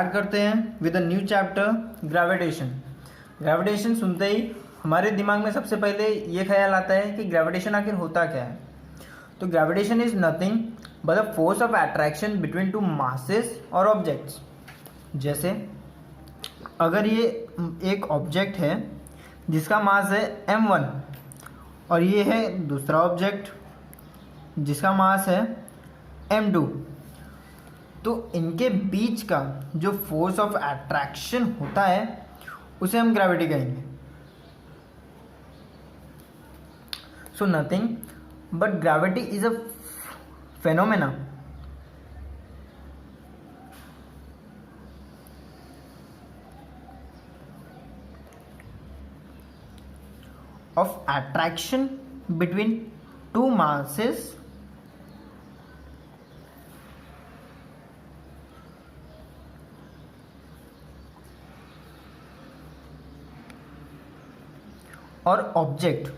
Start करते हैं with a new chapter gravitation. Gravitation सुनते ही हमारे दिमाग में सबसे पहले ये ख्याल आता है कि ग्रेविटेशन आखिर होता क्या है। तो gravitation is nothing but the force of attraction between two masses और ऑब्जेक्ट्स। जैसे अगर ये एक ऑब्जेक्ट है जिसका मास है m1 और ये है दूसरा ऑब्जेक्ट जिसका मास है m2, तो इनके बीच का जो फोर्स ऑफ अट्रैक्शन होता है उसे हम ग्रेविटी कहेंगे। So nothing but gravity is a phenomena of attraction between two masses और ऑब्जेक्ट।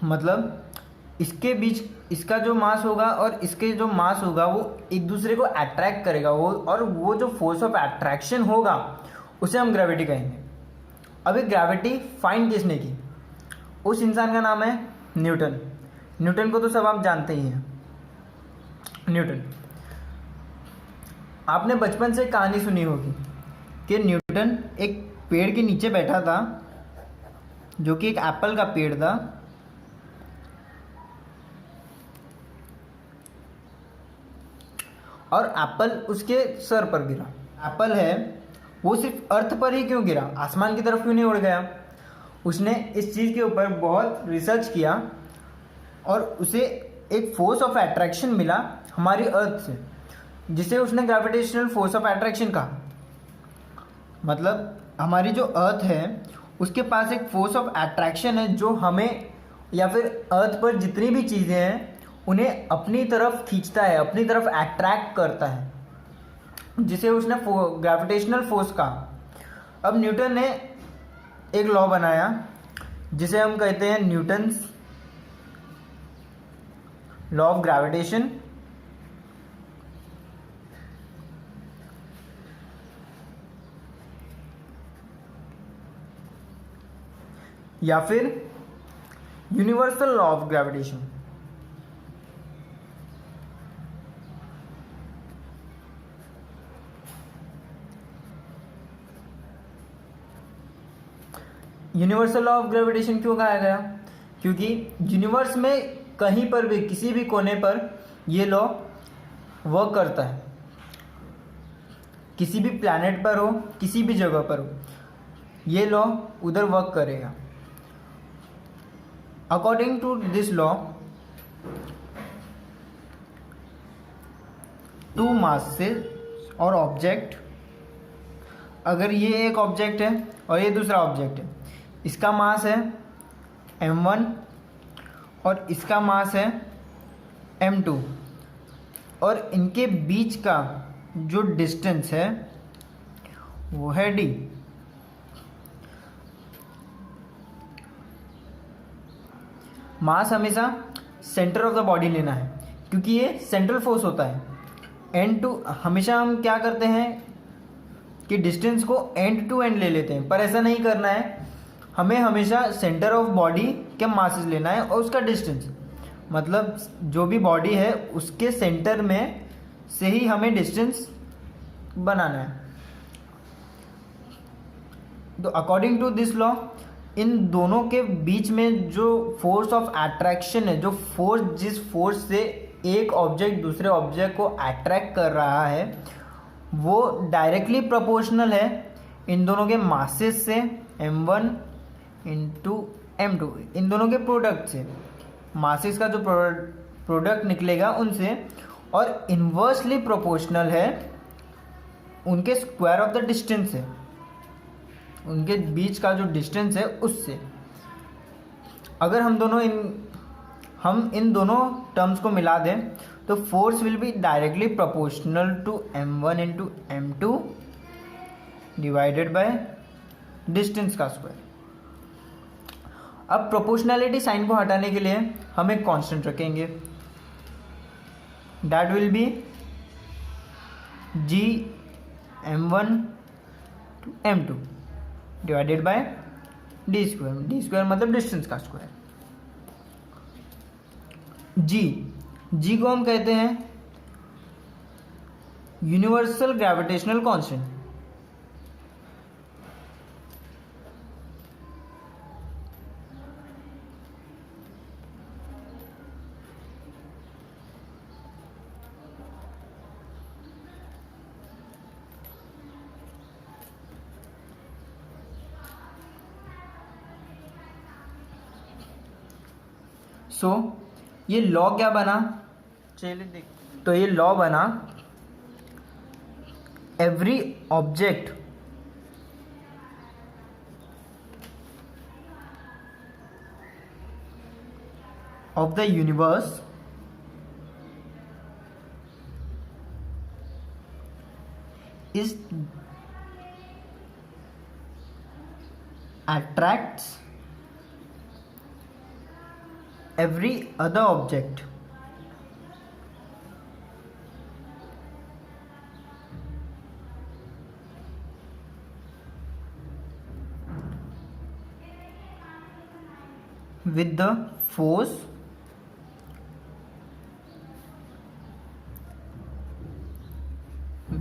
मतलब इसके बीच इसका जो मास होगा और इसके जो मास होगा वो एक दूसरे को अट्रैक्ट करेगा, वो जो फोर्स ऑफ अट्रैक्शन होगा उसे हम ग्रेविटी कहेंगे। अभी ग्रेविटी फाइंड किसने की? उस इंसान का नाम है न्यूटन। न्यूटन को तो सब आप जानते ही हैं। न्यूटन, आपने बचपन से कहानी सुनी होगी कि न्यूटन एक पेड़ के नीचे बैठा था जो कि एक एप्पल का पेड़ था, और एप्पल उसके सर पर गिरा। एप्पल है वो सिर्फ अर्थ पर ही क्यों गिरा, आसमान की तरफ क्यों नहीं उड़ गया? उसने इस चीज़ के ऊपर बहुत रिसर्च किया और उसे एक फोर्स ऑफ अट्रैक्शन मिला हमारी अर्थ से, जिसे उसने ग्रेविटेशनल फोर्स ऑफ अट्रैक्शन कहा। मतलब हमारी जो अर्थ है उसके पास एक फोर्स ऑफ अट्रैक्शन है जो हमें या फिर अर्थ पर जितनी भी चीज़ें हैं उन्हें अपनी तरफ खींचता है, अपनी तरफ अट्रैक्ट करता है, जिसे उसने ग्रेविटेशनल फोर्स कहा। अब न्यूटन ने एक लॉ बनाया जिसे हम कहते हैं न्यूटन्स लॉ ऑफ ग्रेविटेशन, या फिर universal law of gravitation. Universal law of gravitation क्यों कहा गया? क्योंकि यूनिवर्स में कहीं पर भी किसी भी कोने पर ये लॉ वर्क करता है। किसी भी प्लैनेट पर हो, किसी भी जगह पर हो, ये लॉ उधर वर्क करेगा। According to this law, two masses और ऑब्जेक्ट, अगर ये एक ऑब्जेक्ट है और ये दूसरा ऑब्जेक्ट है, इसका मास है m1 और इसका मास है m2, और इनके बीच का जो डिस्टेंस है वो है d। मास हमेशा सेंटर ऑफ द बॉडी लेना है क्योंकि ये सेंट्रल फोर्स होता है। n2 हमेशा हम क्या करते हैं कि डिस्टेंस को एंड टू एंड ले लेते हैं, पर ऐसा नहीं करना है। हमें हमेशा सेंटर ऑफ बॉडी के मासेस लेना है और उसका डिस्टेंस, मतलब जो भी बॉडी है उसके सेंटर में से ही हमें डिस्टेंस बनाना है। तो अकॉर्डिंग टू दिस लॉ, इन दोनों के बीच में जो फोर्स ऑफ अट्रैक्शन है, जिस फोर्स से एक ऑब्जेक्ट दूसरे ऑब्जेक्ट को अट्रैक्ट कर रहा है, वो डायरेक्टली प्रोपोर्शनल है इन दोनों के मासेस से, m1 इंटू m2, इन दोनों के प्रोडक्ट से, मासेस का जो प्रोडक्ट निकलेगा उनसे, और इन्वर्सली प्रोपोर्शनल है उनके स्क्वायर ऑफ द डिस्टेंस है, उनके बीच का जो डिस्टेंस है उससे। अगर हम इन दोनों टर्म्स को मिला दें तो force will be directly proportional to m1 into m2 divided by distance का स्क्वायर। अब प्रोपोर्शनैलिटी साइन को हटाने के लिए हम एक कांस्टेंट रखेंगे that will be G m1 to m2 divided by D square मतलब डिस्टेंस का स्क्वायर। जी को हम कहते हैं यूनिवर्सल ग्रेविटेशनल कांस्टेंट। सो ये लॉ क्या बना, चलिए देख। तो ये लॉ बना every object of the universe is attracts every other object with the force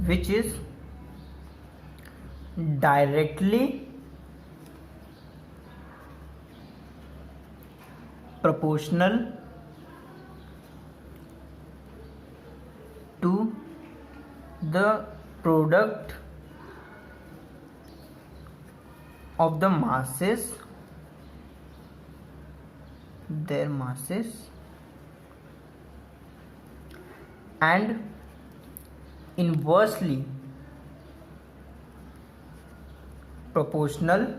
which is directly proportional to the product of the masses, their masses, and inversely proportional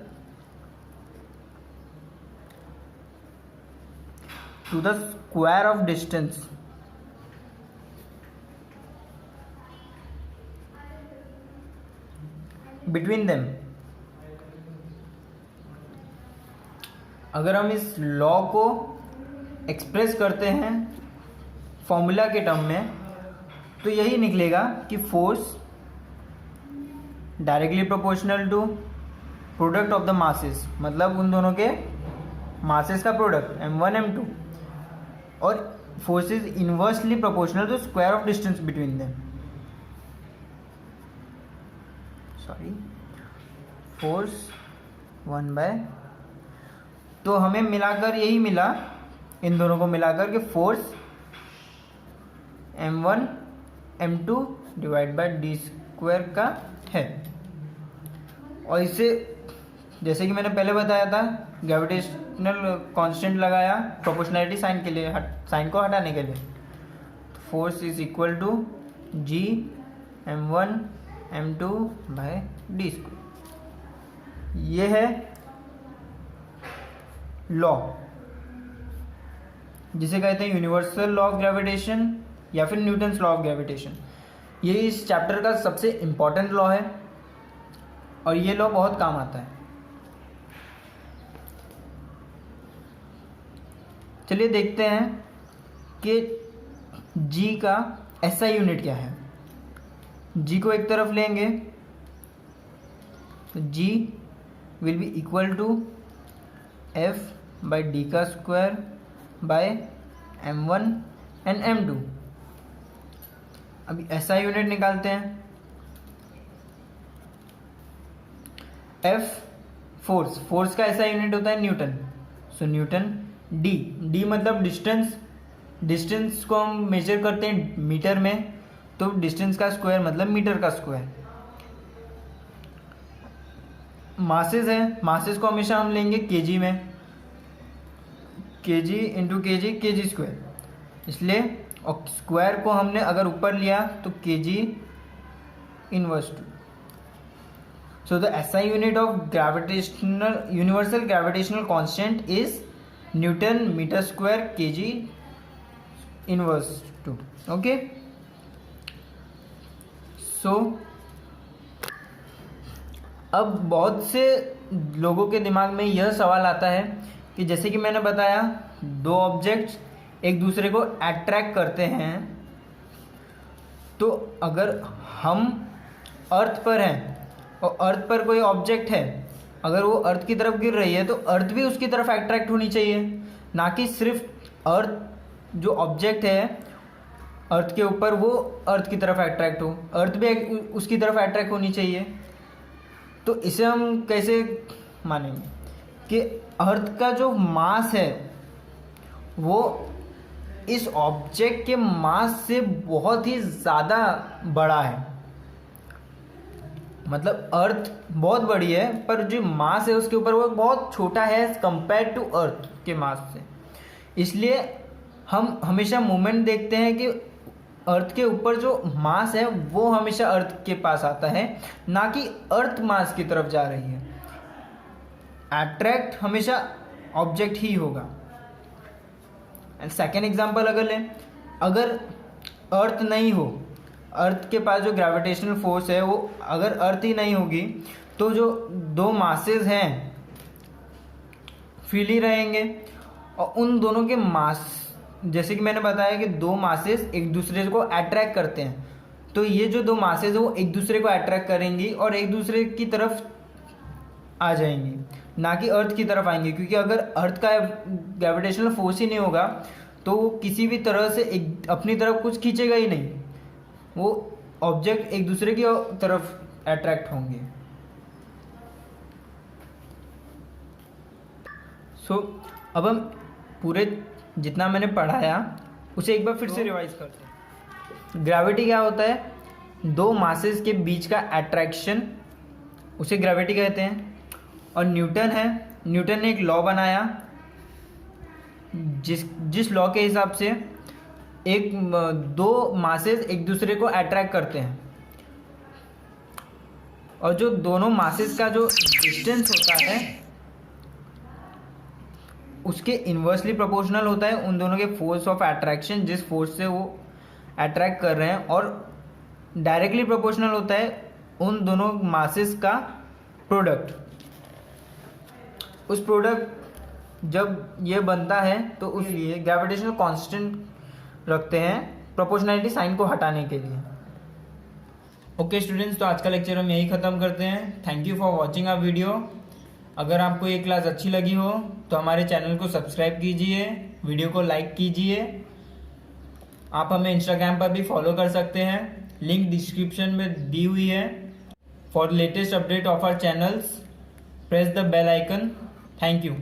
to the square of distance between them। अगर हम इस law को express करते हैं formula के term में तो यही निकलेगा कि force directly proportional to product of the masses, मतलब उन दोनों के मासेस का प्रोडक्ट m1 m2, और force is inversely proportional to square of distance between them. Sorry, force 1/, तो हमें मिलाकर यही मिला, इन दोनों को मिलाकर के force m1 m2 divide by D square का है। और इससे जैसे कि मैंने पहले बताया था ग्रेविटेशनल कांस्टेंट लगाया प्रोपोर्शनैलिटी साइन के लिए, साइन को हटाने के लिए। Force is equal to G m1 m2 by D square. ये है लॉ जिसे कहते हैं यूनिवर्सल लॉ ऑफ ग्रेविटेशन या फिर न्यूटन्स लॉ ऑफ ग्रेविटेशन। ये इस चैप्टर का सबसे इम्पॉर्टेंट लॉ है और ये लॉ बहुत काम आता है। चलिए देखते हैं कि जी का एसआई यूनिट क्या है। जी को एक तरफ लेंगे तो G will be equal to F by D का square by m1 and m2। अभी एसआई यूनिट निकालते हैं। एफ फोर्स का एसआई यूनिट होता है न्यूटन। So newton. डी मतलब डिस्टेंस को हम मेजर करते हैं मीटर में, तो डिस्टेंस का स्क्वायर मतलब मीटर का स्क्वायर। मासेस है, मासेस को हमेशा हम लेंगे केजी में, केजी इंटू केजी स्क्वायर, इसलिए और स्क्वायर को हमने अगर ऊपर लिया तो kg inverse two. So the SI unit of gravitational universal gravitational constant is newton metre square kg inverse two. Okay, so अब बहुत से लोगों के दिमाग में यह सवाल आता है कि जैसे कि मैंने बताया दो ऑब्जेक्ट्स एक दूसरे को अट्रैक्ट करते हैं तो अगर हम अर्थ पर हैं और अर्थ पर कोई ऑब्जेक्ट है, अगर वो अर्थ की तरफ गिर रही है तो अर्थ भी उसकी तरफ अट्रैक्ट होनी चाहिए, ना कि सिर्फ अर्थ जो ऑब्जेक्ट है अर्थ के ऊपर वो अर्थ की तरफ अट्रैक्ट हो, अर्थ भी उसकी तरफ अट्रैक्ट होनी चाहिए। तो इसे हम कैसे मानेंगे कि अर्थ का जो मास है वो इस ऑब्जेक्ट के मास से बहुत ही ज़्यादा बड़ा है। मतलब अर्थ बहुत बड़ी है पर जो मास है उसके ऊपर वो बहुत छोटा है एज कंपेयर टू अर्थ के मास से। इसलिए हम हमेशा मूवमेंट देखते हैं कि अर्थ के ऊपर जो मास है वो हमेशा अर्थ के पास आता है, ना कि अर्थ मास की तरफ जा रही है। अट्रैक्ट हमेशा ऑब्जेक्ट ही होगा। एंड सेकेंड एग्जांपल अगर लें, अगर अर्थ नहीं हो, अर्थ के पास जो ग्रेविटेशनल फोर्स है वो अगर अर्थ ही नहीं होगी तो जो दो मासेस हैं फील ही रहेंगे, और उन दोनों के मास, जैसे कि मैंने बताया कि दो मासेस एक दूसरे को अट्रैक्ट करते हैं, तो ये जो दो मासेस है वो एक दूसरे को अट्रैक्ट करेंगी और एक दूसरे की तरफ आ जाएंगी, ना कि अर्थ की तरफ आएंगे। क्योंकि अगर अर्थ का ग्रेविटेशनल फोर्स ही नहीं होगा तो वो किसी भी तरह से एक अपनी तरफ कुछ खींचेगा ही नहीं, वो ऑब्जेक्ट एक दूसरे की तरफ अट्रैक्ट होंगे। अब हम पूरे जितना मैंने पढ़ाया उसे एक बार फिर से रिवाइज करते हैं। ग्रेविटी क्या होता है? दो मासेस के बीच का अट्रैक्शन, उसे ग्रेविटी कहते हैं। और न्यूटन ने एक लॉ बनाया जिस लॉ के हिसाब से दो मासेस एक दूसरे को अट्रैक्ट करते हैं, और जो दोनों मासेस का जो डिस्टेंस होता है उसके इन्वर्सली प्रोपोर्शनल होता है उन दोनों के फोर्स ऑफ अट्रैक्शन, जिस फोर्स से वो अट्रैक्ट कर रहे हैं, और डायरेक्टली प्रोपोर्शनल होता है उन दोनों मासेस का प्रोडक्ट। उस प्रोडक्ट जब ये बनता है तो उस लिए ग्रेविटेशनल कांस्टेंट रखते हैं प्रोपोर्शनैलिटी साइन को हटाने के लिए। ओके स्टूडेंट्स, तो आज का लेक्चर हम यही ख़त्म करते हैं। Thank you for watching our video. अगर आपको ये क्लास अच्छी लगी हो तो हमारे चैनल को सब्सक्राइब कीजिए, वीडियो को लाइक कीजिए। आप हमें इंस्टाग्राम पर भी फॉलो कर सकते हैं, लिंक डिस्क्रिप्शन में दी हुई है। For latest update of our channels press the bell icon. Thank you.